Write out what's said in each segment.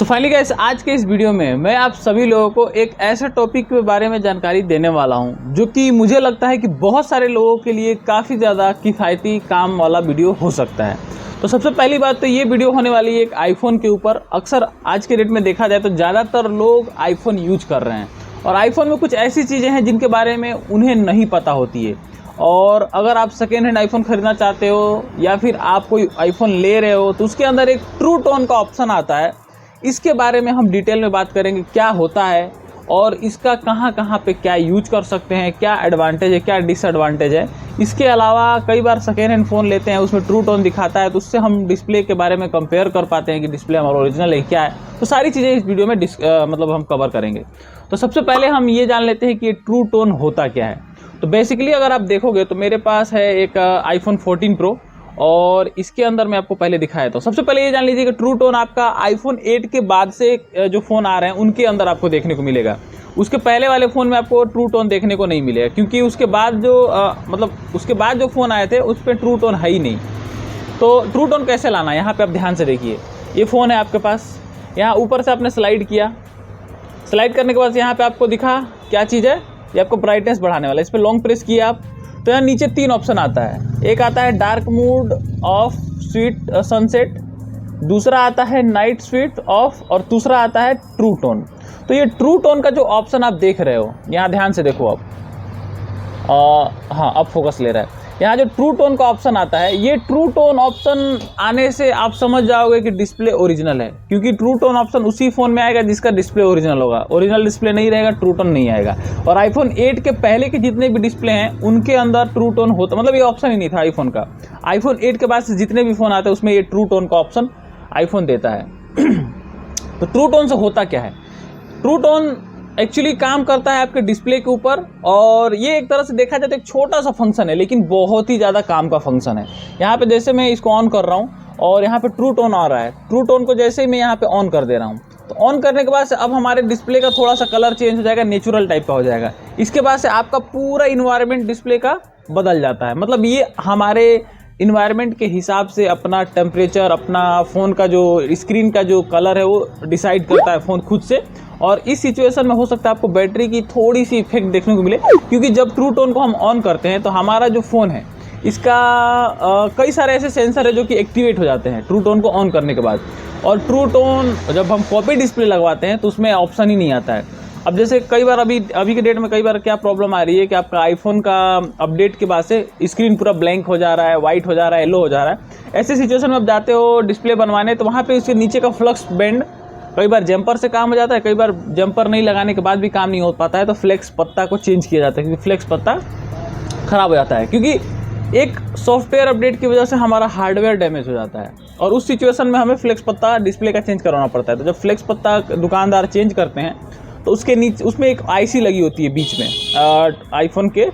So finally guys, आज के इस वीडियो में मैं आप सभी लोगों को एक ऐसे टॉपिक के बारे में जानकारी देने वाला हूं जो कि मुझे लगता है कि बहुत सारे लोगों के लिए काफ़ी ज़्यादा किफ़ायती काम वाला वीडियो हो सकता है। तो सबसे पहली बात तो ये वीडियो होने वाली है एक आईफोन के ऊपर। अक्सर आज के डेट में देखा जाए तो ज़्यादातर लोग आईफोन यूज कर रहे हैं और आईफोन में कुछ ऐसी चीज़ें हैं जिनके बारे में उन्हें नहीं पता होती है। और अगर आप सेकेंड हैंड आईफोन ख़रीदना चाहते हो या फिर आप कोई आईफोन ले रहे हो तो उसके अंदर एक ट्रू टोन का ऑप्शन आता है। इसके बारे में हम डिटेल में बात करेंगे, क्या होता है और इसका कहाँ पे क्या यूज कर सकते हैं, क्या एडवांटेज है, क्या डिसएडवांटेज है। इसके अलावा कई बार सेकेंड हैंड फ़ोन लेते हैं, उसमें ट्रू टोन दिखाता है तो उससे हम डिस्प्ले के बारे में कंपेयर कर पाते हैं कि डिस्प्ले हमारा ओरिजिनल है क्या है। तो सारी चीज़ें इस वीडियो में मतलब हम कवर करेंगे। तो सबसे पहले हम ये जान लेते हैं कि ये ट्रू टोन होता क्या है। तो बेसिकली अगर आप देखोगे तो मेरे पास है एक आईफोन 14 प्रो और इसके अंदर मैं आपको पहले दिखाया था। सबसे पहले ये जान लीजिए कि ट्रू टोन आपका आईफोन 8 के बाद से जो फ़ोन आ रहे हैं उनके अंदर आपको देखने को मिलेगा। उसके पहले वाले फ़ोन में आपको ट्रू टोन देखने को नहीं मिलेगा क्योंकि उसके बाद जो फ़ोन आए थे उस पर ट्रू टोन है ही नहीं। तो ट्रू टोन कैसे लाना है, यहाँ पर आप ध्यान से देखिए। ये फ़ोन है आपके पास, यहाँ ऊपर से आपने स्लाइड किया, स्लाइड करने के बाद यहाँ पर आपको दिखा क्या चीज़ है, ये आपको ब्राइटनेस बढ़ाने वाला है। इस पर लॉन्ग प्रेस किया आप तो यहाँ नीचे तीन ऑप्शन आता है। एक आता है dark mode of sweet sunset, दूसरा आता है नाइट स्वीट ऑफ और तीसरा आता है ट्रू टोन। तो ये ट्रू टोन का जो ऑप्शन आप देख रहे हो, यहाँ ध्यान से देखो आप, हाँ अब फोकस ले रहा है। यहाँ जो ट्रू टोन का ऑप्शन आता है, ये ट्रू टोन ऑप्शन आने से आप समझ जाओगे कि डिस्प्ले ओरिजिनल है, क्योंकि ट्रू टोन ऑप्शन उसी फ़ोन में आएगा जिसका डिस्प्ले ओरिजिनल होगा। ओरिजिनल डिस्प्ले नहीं रहेगा, ट्रू टोन नहीं आएगा। और आईफोन 8 के पहले के जितने भी डिस्प्ले हैं उनके अंदर ट्रू टोन होता, मतलब ये ऑप्शन ही नहीं था आईफोन का। आईफोन 8 के बाद से जितने भी फ़ोन आते हैं उसमें ये ट्रू टोन का ऑप्शन आईफोन देता है। तो ट्रू टोन से होता क्या है? ट्रू टोन एक्चुअली काम करता है आपके डिस्प्ले के ऊपर और ये एक तरह से देखा जाए तो एक छोटा सा फंक्शन है लेकिन बहुत ही ज़्यादा काम का फंक्शन है। यहाँ पे जैसे मैं इसको ऑन कर रहा हूँ और यहाँ पे ट्रू टोन आ रहा है, ट्रू टोन को जैसे ही मैं यहाँ पे ऑन कर दे रहा हूँ तो ऑन करने के बाद से अब हमारे डिस्प्ले का थोड़ा सा कलर चेंज हो जाएगा, नेचुरल टाइप का हो जाएगा। इसके बाद से आपका पूरा इन्वायरमेंट डिस्प्ले का बदल जाता है। मतलब ये हमारे इन्वायरमेंट के हिसाब से अपना टेम्परेचर, अपना फ़ोन का जो स्क्रीन का जो कलर है वो डिसाइड करता है फ़ोन खुद से। और इस सिचुएशन में हो सकता है आपको बैटरी की थोड़ी सी इफेक्ट देखने को मिले, क्योंकि जब ट्रू टोन को हम ऑन करते हैं तो हमारा जो फ़ोन है इसका कई सारे ऐसे सेंसर है जो कि एक्टिवेट हो जाते हैं ट्रू टोन को ऑन करने के बाद। और ट्रू टोन जब हम कॉपी डिस्प्ले लगवाते हैं तो उसमें ऑप्शन ही नहीं आता है। अब जैसे कई बार अभी के डेट में कई बार क्या प्रॉब्लम आ रही है कि आपका आईफोन का अपडेट के बाद से स्क्रीन पूरा ब्लैंक हो जा रहा है, वाइट हो जा रहा है, येलो हो जा रहा है। ऐसे सिचुएशन में आप जाते हो डिस्प्ले बनवाने तो वहाँ पे उसके नीचे का फ्लक्स बैंड कई बार जंपर से काम हो जाता है, कई बार जंपर नहीं लगाने के बाद भी काम नहीं हो पाता है तो फ्लेक्स पत्ता को चेंज किया जाता है, क्योंकि फ्लेक्स पत्ता ख़राब हो जाता है, क्योंकि एक सॉफ्टवेयर अपडेट की वजह से हमारा हार्डवेयर डैमेज हो जाता है और उस सिचुएशन में हमें फ्लेक्स पत्ता डिस्प्ले का चेंज करवाना पड़ता है। तो जब फ्लेक्स पत्ता दुकानदार चेंज करते हैं तो उसके नीचे उसमें एक आईसी लगी होती है बीच में आईफोन के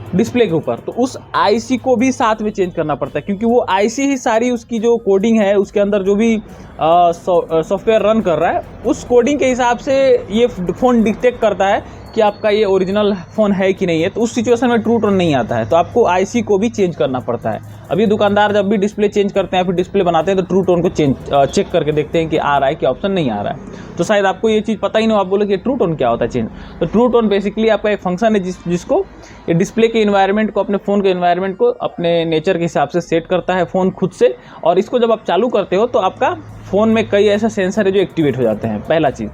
डिस्प्ले के ऊपर, तो उस आईसी को भी साथ में चेंज करना पड़ता है, क्योंकि वो आईसी ही सारी उसकी जो कोडिंग है उसके अंदर जो भी सॉफ्टवेयर रन कर रहा है उस कोडिंग के हिसाब से ये फ़ोन डिटेक्ट करता है कि आपका ये ओरिजिनल फ़ोन है कि नहीं है। तो उस सिचुएशन में ट्रू टोन नहीं आता है तो आपको आईसी को भी चेंज करना पड़ता है। अभी दुकानदार जब भी डिस्प्ले चेंज करते हैं फिर डिस्प्ले बनाते हैं तो ट्रू टोन को चेक करके देखते हैं कि आ रहा है कि ऑप्शन नहीं आ रहा है। तो शायद आपको ये चीज़ पता ही नहीं हो, आप बोले कि ट्रू टोन क्या होता है चेंज। तो ट्रू टोन बेसिकली आपका एक फंक्शन है जिसको ये डिस्प्ले के इन्वायरमेंट को, अपने फ़ोन के इन्वायरमेंट को अपने नेचर के हिसाब से सेट करता है फ़ोन खुद से। और इसको जब आप चालू करते हो तो आपका फ़ोन में कई ऐसे सेंसर है जो एक्टिवेट हो जाते हैं, पहला चीज़।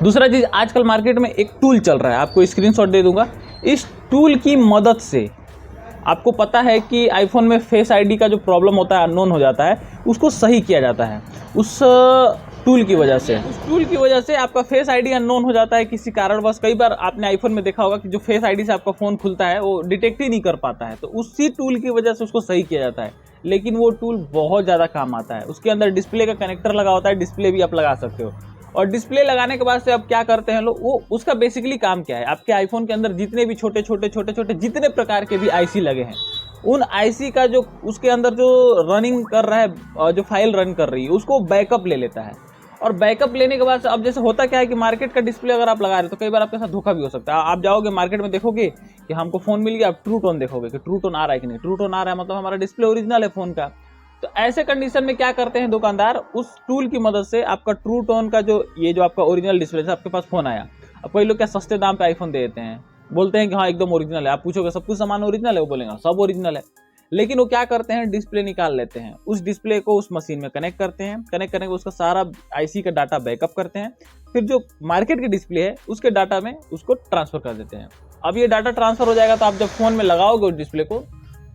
दूसरा चीज़, आजकल मार्केट में एक टूल चल रहा है, आपको स्क्रीनशॉट दे दूंगा। इस टूल की मदद से आपको पता है कि आईफोन में फेस आईडी का जो प्रॉब्लम होता है, अननोन हो जाता है, उसको सही किया जाता है उस टूल की वजह से। उस टूल की वजह से आपका फेस आईडी अननोन हो जाता है किसी कारणवश। कई बार आपने आईफोन में देखा होगा कि जो फेस आईडी से आपका फ़ोन खुलता है वो डिटेक्ट ही नहीं कर पाता है, तो उसी टूल की वजह से उसको सही किया जाता है। लेकिन वो टूल बहुत ज़्यादा काम आता है। उसके अंदर डिस्प्ले का कनेक्टर लगा होता है, डिस्प्ले भी आप लगा सकते हो। और डिस्प्ले लगाने के बाद से अब क्या करते हैं लोग, वो उसका बेसिकली काम क्या है, आपके आईफोन के अंदर जितने भी छोटे छोटे जितने प्रकार के भी आईसी लगे हैं उन आईसी का जो उसके अंदर जो रनिंग कर रहा है, जो फाइल रन कर रही है उसको बैकअप ले लेता है। और बैकअप लेने के बाद से अब जैसे होता क्या है कि मार्केट का डिस्प्ले अगर आप लगा रहे हो तो कई बार आपके साथ धोखा भी हो सकता है। आप जाओगे मार्केट में, देखोगे कि हमको फ़ोन मिल गया, आप ट्रू टोन देखोगे कि ट्रू टोन आ रहा है कि नहीं। ट्रू टोन आ रहा है मतलब हमारा डिस्प्ले ओरिजिनल है फ़ोन का। तो ऐसे कंडीशन में क्या करते हैं दुकानदार, उस टूल की मदद से आपका ट्रू टोन का जो ये जो आपका ओरिजिनल डिस्प्ले से आपके पास फोन आया, अब कई लोग क्या सस्ते दाम पे आईफोन दे देते हैं, बोलते हैं कि हाँ एकदम ओरिजिनल है। आप पूछोगे सब कुछ सामान ओरिजिनल है, वो बोलेंगे सब ओरिजिनल है। लेकिन वो क्या करते हैं, डिस्प्ले निकाल लेते हैं, उस डिस्प्ले को उस मशीन में कनेक्ट करते हैं, कनेक्ट करने के उसका सारा आईसी का डाटा बैकअप करते हैं, फिर जो मार्केट की डिस्प्ले है उसके डाटा में उसको ट्रांसफर कर देते हैं। अब ये डाटा ट्रांसफर हो जाएगा तो आप जब फोन में लगाओगे उस डिस्प्ले को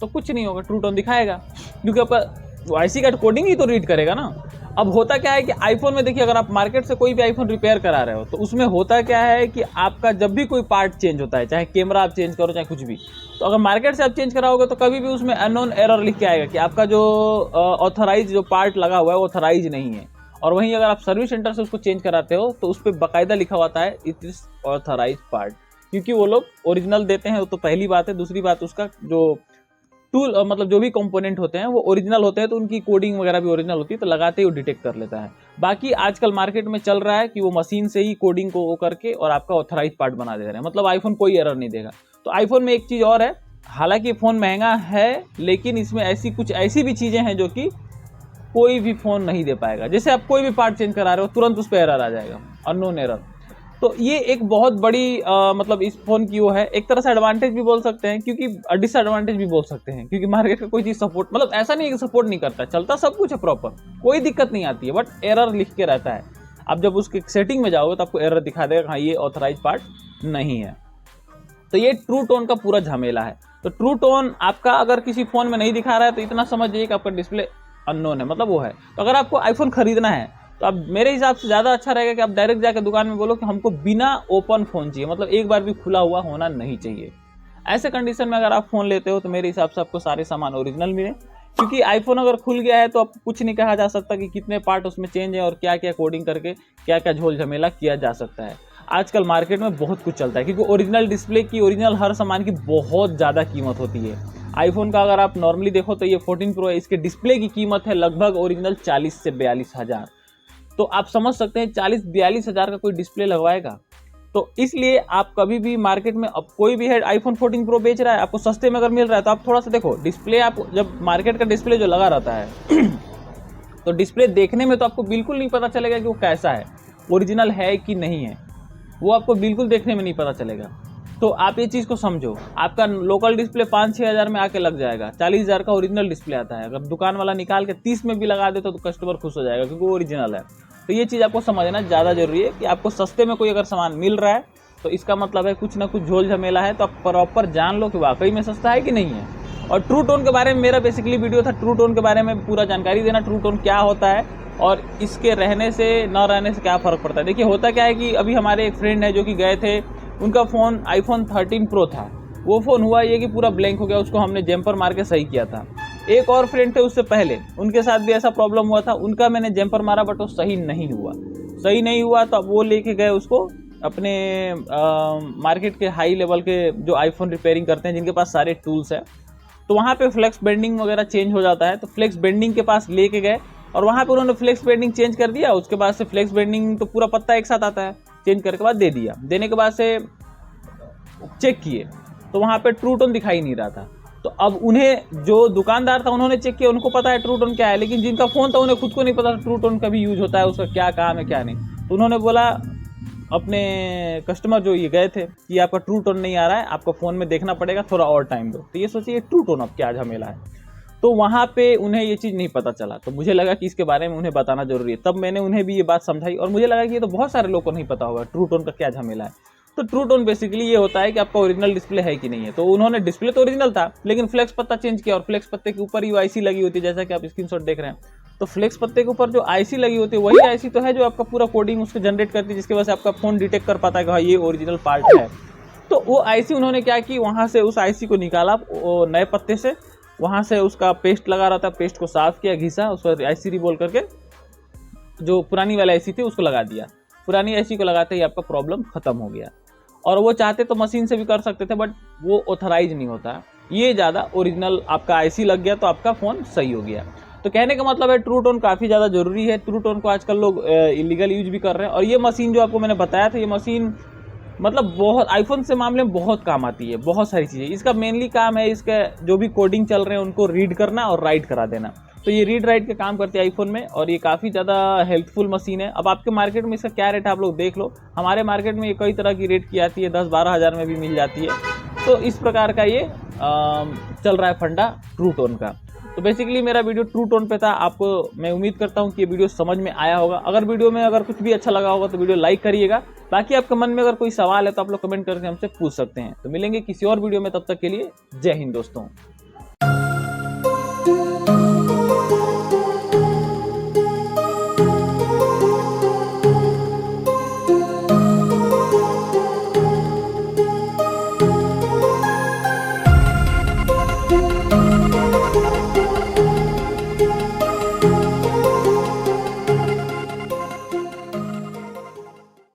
तो कुछ नहीं होगा, ट्रू टोन दिखाएगा, क्योंकि आपका आईसी का कोडिंग ही तो रीड करेगा ना। अब होता क्या है कि आईफोन में देखिए, अगर आप मार्केट से कोई भी आईफोन रिपेयर करा रहे हो तो उसमें होता क्या है कि आपका जब भी कोई पार्ट चेंज होता है, चाहे कैमरा आप चेंज करो चाहे कुछ भी, तो अगर मार्केट से आप चेंज कराओगे तो कभी भी उसमें अननोन एरर लिख के आएगा कि आपका जो ऑथराइज जो पार्ट लगा हुआ है वो ऑथराइज नहीं है। और वहीं अगर आप सर्विस सेंटर से उसको चेंज कराते हो तो उस पर बाकायदा लिखा होता है इट इज ऑथराइज पार्ट, क्योंकि वो लोग ओरिजिनल देते हैं। तो पहली बात है। दूसरी बात, उसका जो टूल मतलब जो भी कंपोनेंट होते हैं वो ओरिजिनल होते हैं, तो उनकी कोडिंग वगैरह भी ओरिजिनल होती है, तो लगाते ही वो डिटेक्ट कर लेता है। बाकी आजकल मार्केट में चल रहा है कि वो मशीन से ही कोडिंग को वो करके और आपका ऑथराइज पार्ट बना दे रहे हैं, मतलब आईफोन कोई एरर नहीं देगा। तो आईफोन में एक चीज़ और है, हालांकि फ़ोन महंगा है लेकिन इसमें ऐसी भी चीज़ें हैं जो कि कोई भी फ़ोन नहीं दे पाएगा। जैसे आप कोई भी पार्ट चेंज करा रहे हो तुरंत उस पर एरर आ जाएगा, अननोन एरर। तो ये एक बहुत बड़ी मतलब इस फोन की वो है, एक तरह से एडवांटेज भी बोल सकते हैं, क्योंकि डिसएडवांटेज भी बोल सकते हैं, क्योंकि मार्केट का कोई चीज़ सपोर्ट, मतलब ऐसा नहीं है कि सपोर्ट नहीं करता, चलता सब कुछ है प्रॉपर, कोई दिक्कत नहीं आती है, बट एरर लिख के रहता है। आप जब उसके सेटिंग में जाओगे तो आपको एरर दिखा देगा हाँ ये ऑथराइज पार्ट नहीं है। तो ये ट्रू टोन का पूरा झमेला है। तो ट्रू टोन आपका अगर किसी फ़ोन में नहीं दिखा रहा है तो इतना समझ जाइए कि आपका डिस्प्ले अननोन है, मतलब वो है। तो अगर आपको आईफोन खरीदना है तो अब मेरे हिसाब से ज़्यादा अच्छा रहेगा कि आप डायरेक्ट जाकर दुकान में बोलो कि हमको बिना ओपन फ़ोन चाहिए, मतलब एक बार भी खुला हुआ होना नहीं चाहिए। ऐसे कंडीशन में अगर आप फ़ोन लेते हो तो मेरे हिसाब से आपको सारे सामान ओरिजिनल मिले, क्योंकि आईफोन अगर खुल गया है तो अब कुछ नहीं कहा जा सकता कि कितने पार्ट उसमें चेंज है और क्या क्या कोडिंग करके क्या क्या झोल झमेला किया जा सकता है। आजकल मार्केट में बहुत कुछ चलता है, क्योंकि ओरिजिनल डिस्प्ले की, ओरिजिनल हर सामान की बहुत ज़्यादा कीमत होती है। आईफोन का अगर आप नॉर्मली देखो तो ये 14 प्रो है, इसके डिस्प्ले की कीमत है लगभग ओरिजिनल 40 से 42 हज़ार। तो आप समझ सकते हैं 40-42 हज़ार का कोई डिस्प्ले लगवाएगा। तो इसलिए आप कभी भी मार्केट में, अब कोई भी है आईफोन 14 प्रो बेच रहा है, आपको सस्ते में अगर मिल रहा है तो आप थोड़ा सा देखो डिस्प्ले। आप जब मार्केट का डिस्प्ले जो लगा रहता है तो डिस्प्ले देखने में तो आपको बिल्कुल नहीं पता चलेगा कि वो कैसा है, ओरिजिनल है कि नहीं है, वो आपको बिल्कुल देखने में नहीं पता चलेगा। तो आप ये चीज़ को समझो, आपका लोकल डिस्प्ले 5-6 हज़ार में आके लग जाएगा, 40 हज़ार का ओरिजिनल डिस्प्ले आता है। अगर दुकान वाला निकाल के 30 में भी लगा दे तो कस्टमर खुश हो जाएगा, क्योंकि वो ओरिजिनल है। तो ये चीज़ आपको समझना ज़्यादा जरूरी है कि आपको सस्ते में कोई अगर सामान मिल रहा है तो इसका मतलब है कुछ ना कुछ झोल झमेला है, तो आप प्रॉपर जान लो कि वाकई में सस्ता है कि नहीं है। और ट्रू टोन के बारे में मेरा बेसिकली वीडियो था, ट्रू टोन के बारे में पूरा जानकारी देना, ट्रू टोन क्या होता है और इसके रहने से न रहने से क्या फ़र्क पड़ता है। देखिए होता क्या है कि अभी हमारे एक फ्रेंड है जो कि गए थे, उनका फ़ोन आईफोन 13 प्रो था, वो फ़ोन हुआ ये कि पूरा ब्लैंक हो गया, उसको हमने जैम्पर मार के सही किया था। एक और फ्रेंड थे उससे पहले, उनके साथ भी ऐसा प्रॉब्लम हुआ था, उनका मैंने जैम्पर मारा बट वो सही नहीं हुआ। तो अब वो लेके गए उसको अपने मार्केट के हाई लेवल के जो आईफोन रिपेयरिंग करते हैं, जिनके पास सारे टूल्स हैं, तो वहाँ पे फ्लेक्स बेंडिंग वगैरह चेंज हो जाता है। तो फ्लेक्स बेंडिंग के पास लेके गए और वहाँ पे उन्होंने फ्लेक्स बेंडिंग चेंज कर दिया। उसके बाद से फ्लेक्स बेंडिंग तो पूरा पत्ता एक साथ आता है, चेंज करने के बाद दे दिया। देने के बाद से चेक किए तो वहाँ पे ट्रू टोन दिखाई नहीं रहा था। तो अब उन्हें, जो दुकानदार था उन्होंने चेक किया, उनको पता है ट्रू टोन क्या है, लेकिन जिनका फ़ोन था उन्हें खुद को नहीं पता ट्रू टोन कभी यूज होता है, उसका क्या काम है क्या नहीं। तो उन्होंने बोला अपने कस्टमर जो ये गए थे कि आपका ट्रू टोन नहीं आ रहा है, आपको फ़ोन में देखना पड़ेगा, थोड़ा और टाइम दो। तो ये सोचिए ट्रू टोन अब क्या झमेला है। तो वहाँ पे उन्हें ये चीज़ नहीं पता चला, तो मुझे लगा कि इसके बारे में उन्हें बताना जरूरी है। तब मैंने उन्हें भी ये बात समझाई और मुझे लगा कि ये तो बहुत सारे लोगों को नहीं पता होगा ट्रू टोन का क्या झमेला है। तो ट्रू टोन बेसिकली ये होता है कि आपका ओरिजिनल डिस्प्ले है कि नहीं है। तो उन्होंने डिस्प्ले तो ओरिजिनल था लेकिन फ्लेक्स पत्ता चेंज किया, और फ्लेक्स पत्ते के ऊपर ही आईसी लगी होती है, जैसा कि आप स्क्रीनशॉट देख रहे हैं। तो फ्लेक्स पत्ते के ऊपर जो आईसी लगी होती है वही आईसी तो है जो आपका पूरा कोडिंग उसको जनरेट करती है, जिसकी वजह से आपका फोन डिटेक्ट कर पाता है कि हाँ ये ओरिजिनल पार्ट है। तो वो आईसी उन्होंने क्या की, वहाँ से उस आईसी को निकाला नए पत्ते से, वहाँ से उसका पेस्ट लगा रहा था, पेस्ट को साफ किया, घिसा, उस पर आईसी रिबोल करके जो पुरानी वाली आईसी थी उसको लगा दिया। पुरानी आईसी को लगाते ही आपका प्रॉब्लम खत्म हो गया। और वो चाहते तो मशीन से भी कर सकते थे, बट वो ऑथराइज नहीं होता। ये ज़्यादा ओरिजिनल आपका आईसी लग गया तो आपका फ़ोन सही हो गया। तो कहने का मतलब है ट्रू टोन काफ़ी ज़्यादा ज़रूरी है। ट्रू टोन को आजकल लोग इलीगल यूज भी कर रहे हैं। और ये मशीन जो आपको मैंने बताया था, ये मशीन मतलब बहुत आईफोन से मामले में बहुत काम आती है, बहुत सारी चीज़ें। इसका मेनली काम है इसका जो भी कोडिंग चल रहे हैं उनको रीड करना और राइट करा देना। तो ये रीड राइट का काम करती है आईफोन में और ये काफ़ी ज़्यादा हेल्पफुल मशीन है। अब आपके मार्केट में इसका क्या रेट है आप लोग देख लो। हमारे मार्केट में ये कई तरह की रेट की आती है, 10-12 हज़ार में भी मिल जाती है। तो इस प्रकार का ये चल रहा है फंडा ट्रू टोन का। तो बेसिकली मेरा वीडियो ट्रू टोन पे था। आपको मैं उम्मीद करता हूँ कि ये वीडियो समझ में आया होगा। अगर वीडियो में अगर कुछ भी अच्छा लगा होगा तो वीडियो लाइक करिएगा। बाकी आपके मन में अगर कोई सवाल है तो आप लोग कमेंट करके हमसे पूछ सकते हैं। तो मिलेंगे किसी और वीडियो में, तब तक के लिए जय हिंद दोस्तों।